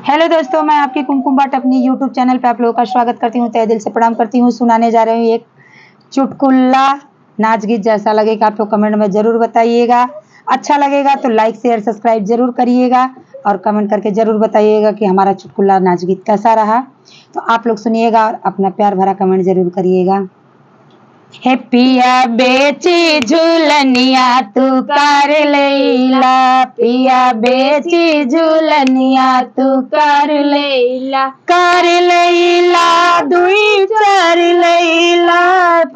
Hello दोस्तों, मैं आपकी कुमकुम भट्ट अपनी यूट्यूब चैनल पे आप लोगों का स्वागत करती हूँ। तहे दिल से प्रणाम करती हूँ। सुनाने जा रही हूँ एक चुटकुला नाच गीत। जैसा लगेगा आप लोग कमेंट में ज़रूर बताइएगा। अच्छा लगेगा तो लाइक शेयर सब्सक्राइब ज़रूर करिएगा और कमेंट करके ज़रूर बताइएगा कि हमारा चुटकुला नाच गीत कैसा रहा। तो आप लोग सुनिएगा और अपना प्यार भरा कमेंट ज़रूर करिएगा। हे पिया बेची झूलनिया तू कर लैला, पिया बेची झूलनिया तू कर लैला, कर लैला दुई चार लैला,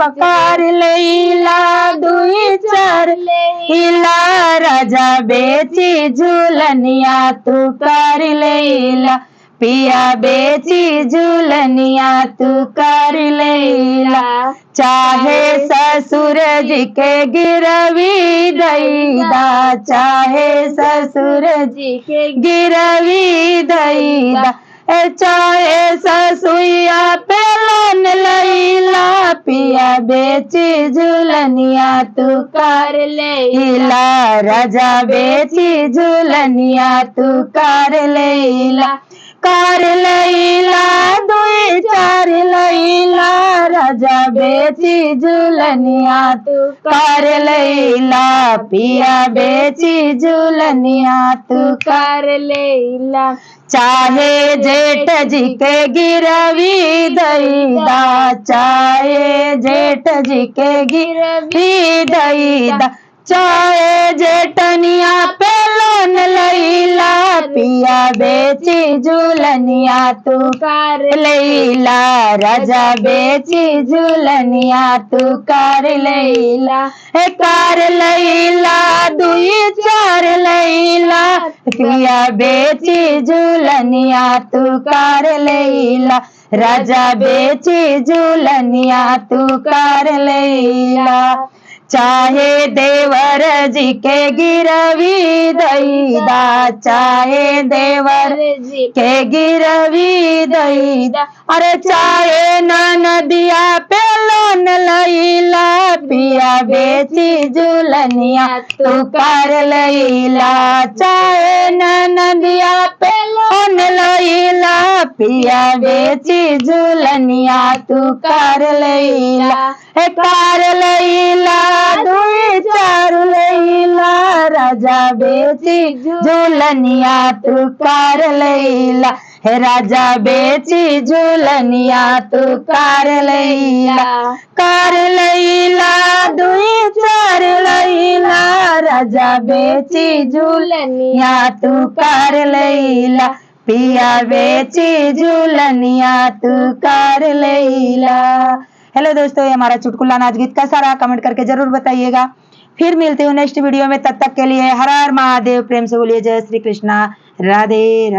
पकार लैला दुई चार लैला, राजा बेची झूलनिया तू कर लैला, पिया बेची झूलनिया तू कर लैला, चाहे ससुर जी के गिरवी दैदा, चाहे ससुर जी के गिरवी दैदा, चाहे ससुइया पे लोन लैला, पिया बेची झूलनिया तू कर लैला, राजा बेची झूलनिया तू कर लैला, कर लैला दुई चार लैला, राजा बेची झूलनिया तू कर लैला, पिया बेची झूलनिया तू कर लैला, चाहे जेठ जी के गिरवी दैदा, चाहे जेठ जी के गिरवी दैदा, चाहे जेठनिया पे लोन लैला, पिया बेची झूलनिया तू कर लैला, राजा बेची झूलनिया तू कर लैला, कर लैला दुई चार लैला, पिया बेची झूलनिया तू कर लैला, राजा बेची झूलनिया तू कर लैला, चाहे देवर जी के गिरवी दैदा, चाहे देवर जी के गिरवी दैदा, अरे चाहे ननदिया पे लोन लैला, पिया बेची झूलनिया तू कर लैला, चाहे ननदिया पे लोन लैला, पिया बेची झूलनिया तू कर लैला, कर लैला दुई चार लैला, राजा बेची झूलनिया तू कर लैला, राजा बेची झूलनिया तू कर लैला, कर लैला दुई चार लैला, राजा बेची झूलनिया तू कर लैला, पिया बेची झूलनिया तू कर लैला। हेलो दोस्तों, ये हमारा चुटकुला नाच गीत कैसा रहा कमेंट करके जरूर बताइएगा। फिर मिलते हूँ नेक्स्ट वीडियो में, तब तक के लिए हर हर महादेव। प्रेम से बोलिए जय श्री कृष्णा, राधे राधे।